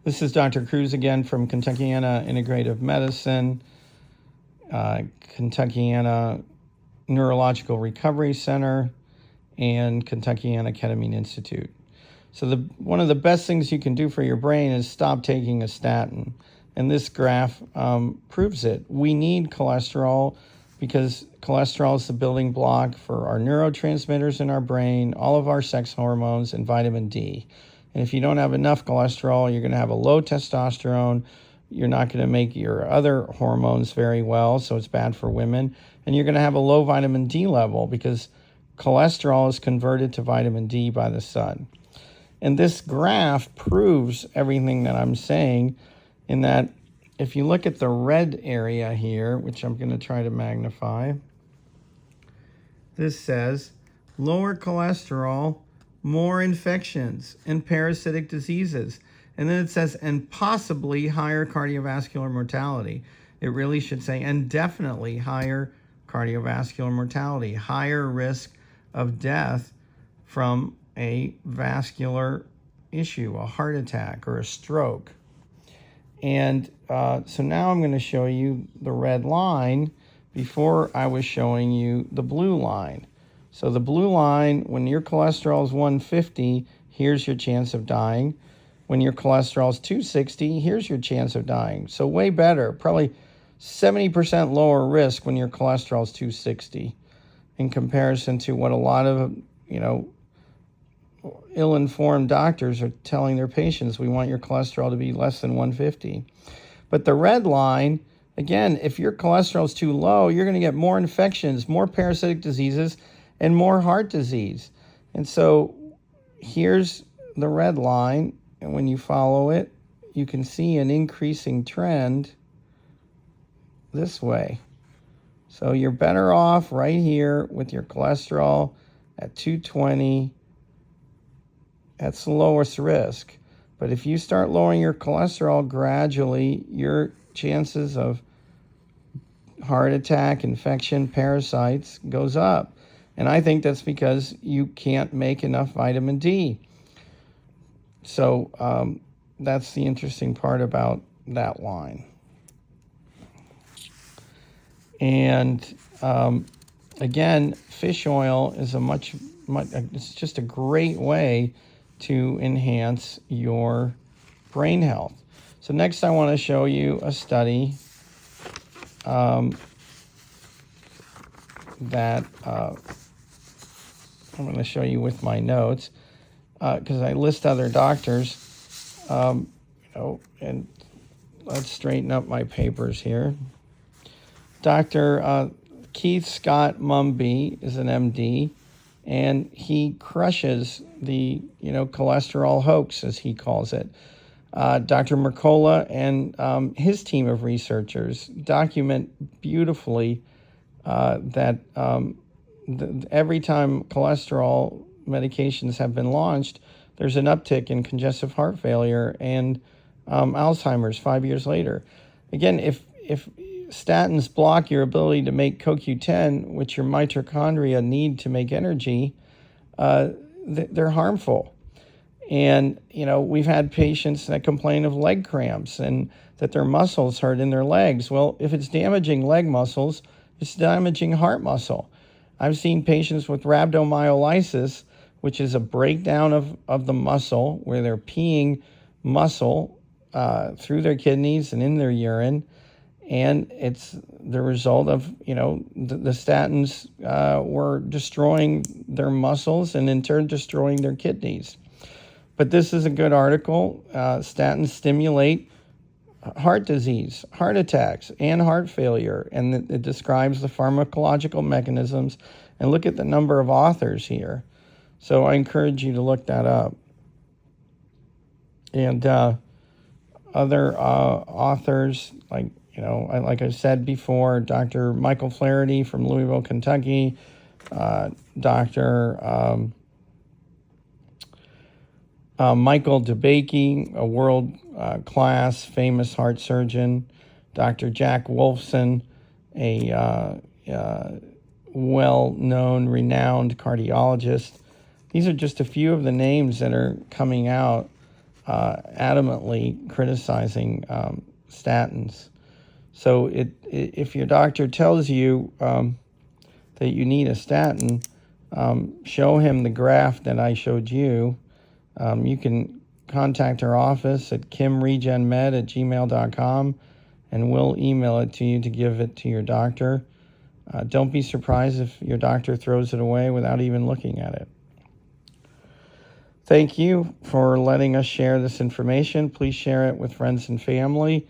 This is Dr. Cruz again from Kentuckiana Integrative Medicine, Kentuckiana Neurological Recovery Center, and Kentuckiana Ketamine Institute. So one of the best things you can do for your brain is stop taking a statin. And this graph proves it. We need cholesterol because cholesterol is the building block for our neurotransmitters in our brain, all of our sex hormones, and vitamin D. And if you don't have enough cholesterol, you're going to have a low testosterone. You're not going to make your other hormones very well, so it's bad for women. And you're going to have a low vitamin D level because cholesterol is converted to vitamin D by the sun. And this graph proves everything that I'm saying in that if you look at the red area here, which I'm going to try to magnify, this says lower cholesterol, more infections and parasitic diseases. And then it says, and possibly higher cardiovascular mortality. It really should say, and definitely higher cardiovascular mortality, higher risk of death from a vascular issue, a heart attack or a stroke. And so now I'm going to show you the red line before I was showing you the blue line. So the blue line, when your cholesterol is 150, here's your chance of dying. When your cholesterol is 260, here's your chance of dying. So way better, probably 70% lower risk when your cholesterol is 260 in comparison to what a lot of, ill-informed doctors are telling their patients. We want your cholesterol to be less than 150. But the red line, again, if your cholesterol is too low, you're going to get more infections, more parasitic diseases, and more heart disease. And so here's the red line, and when you follow it, you can see an increasing trend this way. So you're better off right here with your cholesterol at 220. That's the lowest risk. But if you start lowering your cholesterol gradually, your chances of heart attack, infection, parasites goes up. And I think that's because you can't make enough vitamin D. So that's the interesting part about that line. And again, fish oil is it's just a great way to enhance your brain health. So next I want to show you a study that I'm going to show you with my notes because I list other doctors, and let's straighten up my papers here. Dr. Keith Scott Mumby is an MD, and he crushes the, cholesterol hoax, as he calls it. Dr. Mercola and his team of researchers document beautifully that every time cholesterol medications have been launched, there's an uptick in congestive heart failure and Alzheimer's 5 years later. Again, if statins block your ability to make CoQ10, which your mitochondria need to make energy, they're harmful. And, we've had patients that complain of leg cramps and that their muscles hurt in their legs. Well, if it's damaging leg muscles, it's damaging heart muscle. I've seen patients with rhabdomyolysis, which is a breakdown of the muscle where they're peeing muscle through their kidneys and in their urine. And it's the result of, the statins were destroying their muscles and in turn destroying their kidneys. But this is a good article. Statins stimulate heart disease, heart attacks, and heart failure. And it describes the pharmacological mechanisms. And look at the number of authors here. So I encourage you to look that up. And other authors, like I said before, Dr. Michael Flaherty from Louisville, Kentucky, Dr. Michael DeBakey, a world-class famous heart surgeon, Dr. Jack Wolfson, a well-known, renowned cardiologist. These are just a few of the names that are coming out adamantly criticizing statins. So if your doctor tells you that you need a statin, show him the graph that I showed you. You can contact our office at kimregenmed@gmail.com, and we'll email it to you to give it to your doctor. Don't be surprised if your doctor throws it away without even looking at it. Thank you for letting us share this information. Please share it with friends and family.